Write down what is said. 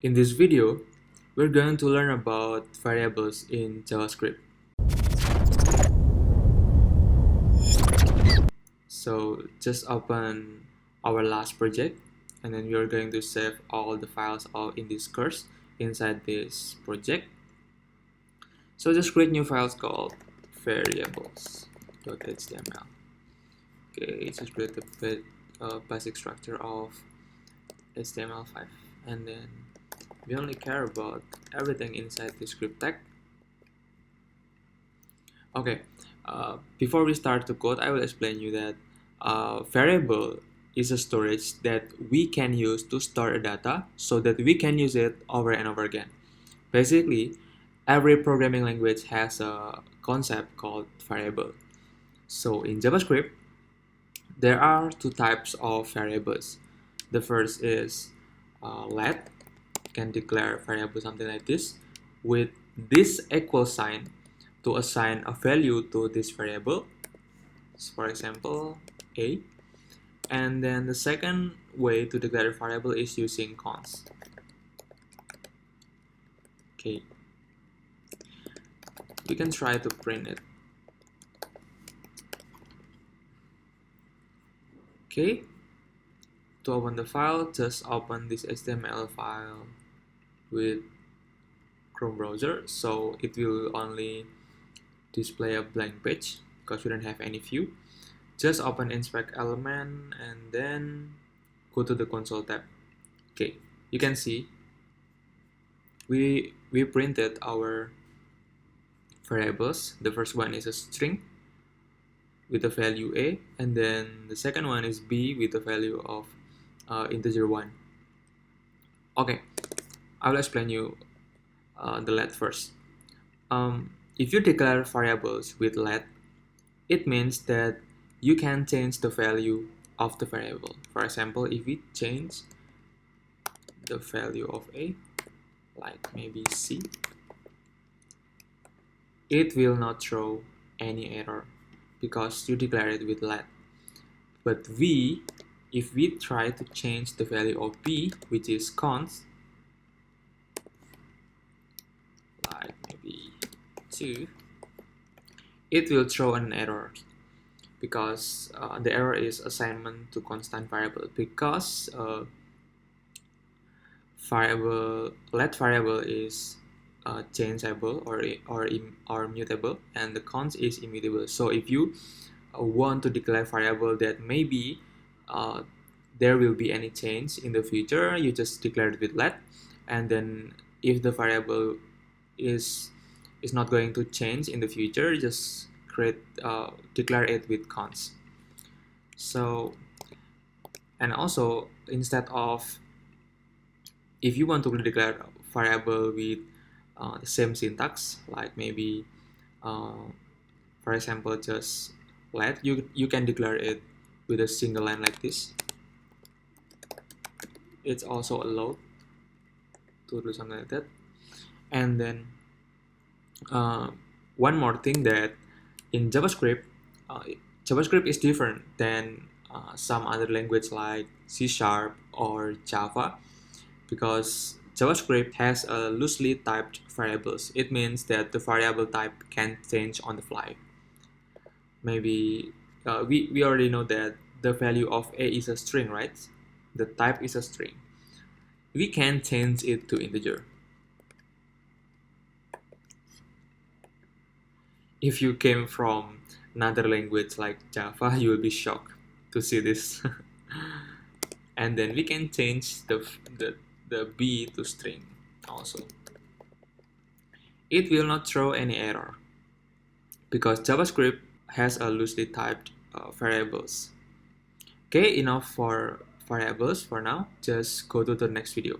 In this video, we're going to learn about variables in JavaScript. So just open our last project and then we're going to save all the files all in this course inside this project. So just create new files called variables.html. Okay, just create the basic structure of HTML5 and then we only care about everything inside the script tag. Okay, before we start to code, I will explain you that variable is a storage that we can use to store a data so that we can use it over and over again. Basically, every programming language has a concept called variable. So in JavaScript, there are two types of variables. The first is let, can declare variable something like this with this equal sign to assign a value to this variable, for example a. And then the second way to declare a variable is using const. Okay, we can try to print it. Okay, to open the file, just open this HTML file with Chrome browser, so it will only display a blank page because we don't have any view. Just open inspect element and then go to the console tab. Okay, you can see we printed our variables. The first one is a string with the value a, and then the second one is b with the value of integer 1. Okay, I will explain you the let first. If you declare variables with let, it means that you can change the value of the variable. For example, if we change the value of a, like maybe c, it will not throw any error because you declare it with let. But if we try to change the value of b, which is const, like maybe 2, it will throw an error because the error is assignment to constant variable, because let variable is changeable or mutable, and the const is immutable. So if you want to declare variable that maybe there will be any change in the future, you just declare it with let, and then if the variable is not going to change in the future, just declare it with const. So, and also instead of, if you want to declare variable with the same syntax, like maybe for example just let, you can declare it with a single line like this. It's also allowed to do something like that. And then one more thing, that in JavaScript, JavaScript is different than some other language like C# or Java, because JavaScript has a loosely typed variables. It means that the variable type can change on the fly. Maybe we already know that the value of a is a string, right? The type is a string. We can change it to integer. If you came from another language like Java, you will be shocked to see this. And then we can change the b to string also. It will not throw any error because JavaScript has a loosely typed variables. Okay, enough for variables for now. Just go to the next video.